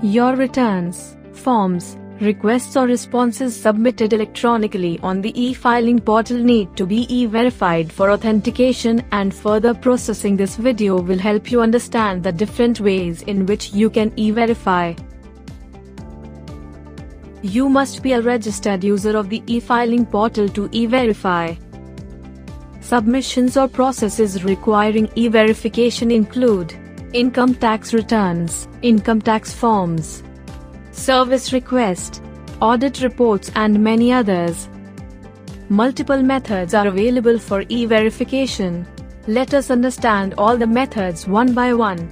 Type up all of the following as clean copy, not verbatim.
Your returns, forms, requests or responses submitted electronically on the e-filing portal need to be e-verified for authentication, and further processing this video will help you understand the different ways in which you can e-verify. You must be a registered user of the e-filing portal to e-verify. Submissions or processes requiring e-verification include income tax returns, income tax forms, service request, audit reports and many others. Multiple methods are available for e-verification. Let us understand all the methods one by one.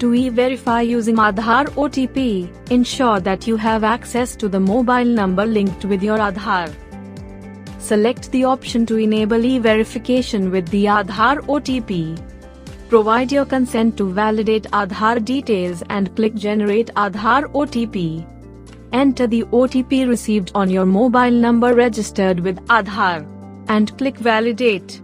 To e-verify using Aadhaar OTP, ensure that you have access to the mobile number linked with your Aadhaar. Select the option to enable e-verification with the Aadhaar OTP. Provide your consent to validate Aadhaar details and click Generate Aadhaar OTP. Enter the OTP received on your mobile number registered with Aadhaar and click Validate.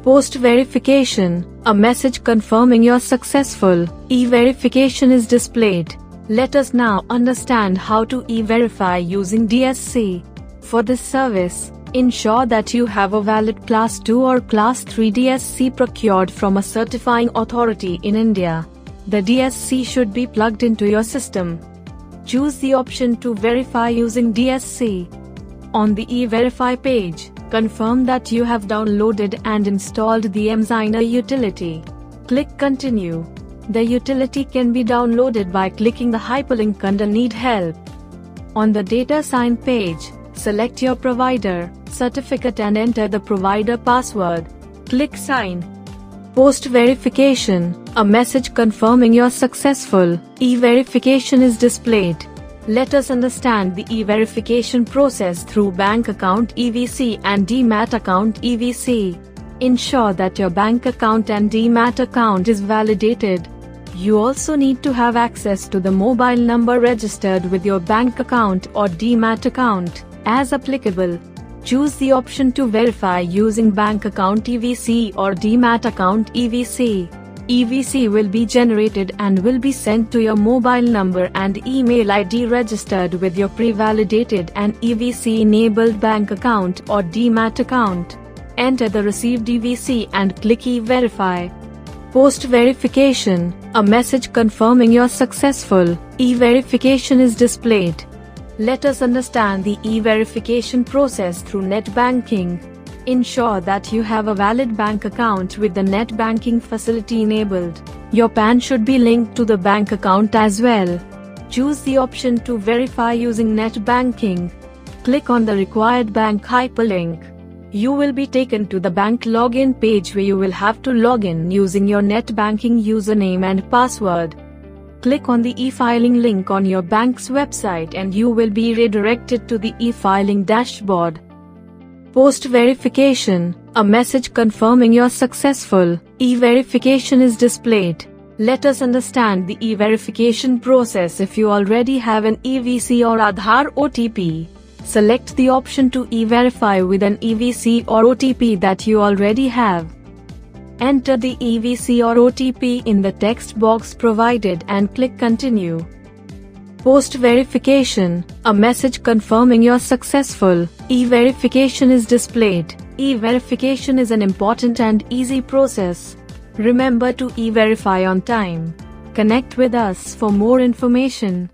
Post-verification, a message confirming your successful e-verification is displayed. Let us now understand how to e-verify using DSC. For this service, ensure that you have a valid Class 2 or Class 3 DSC procured from a certifying authority in India. The DSC should be plugged into your system. Choose the option to verify using DSC. On the e-verify page, confirm that you have downloaded and installed the emSigner utility. Click Continue. The utility can be downloaded by clicking the hyperlink under Need Help. On the data sign page, select your provider certificate and enter the provider password. Click Sign. Post-verification, a message confirming your successful e-verification is displayed. Let us understand the e-verification process through bank account EVC and Demat account EVC. Ensure that your bank account and Demat account is validated. You also need to have access to the mobile number registered with your bank account or Demat account, as applicable. Choose the option to verify using bank account EVC or Demat account EVC. EVC will be generated and will be sent to your mobile number and email ID registered with your pre-validated and EVC-enabled bank account or Demat account. Enter the received EVC and click E-Verify. Post-verification, a message confirming your successful e-verification is displayed. Let us understand the e-verification process through net banking. Ensure that you have a valid bank account with the net banking facility enabled. Your PAN should be linked to the bank account as well. Choose the option to verify using net banking. Click on the required bank hyperlink. You will be taken to the bank login page where you will have to log in using your net banking username and password. Click on the e-filing link on your bank's website and you will be redirected to the e-filing dashboard. Post-verification, a message confirming your successful e-verification is displayed. Let us understand the e-verification process. If you already have an EVC or Aadhaar OTP, select the option to e-verify with an EVC or OTP that you already have. Enter the EVC or OTP in the text box provided and click Continue. Post-verification, a message confirming your successful e-verification is displayed. E-verification is an important and easy process. Remember to e-verify on time. Connect with us for more information.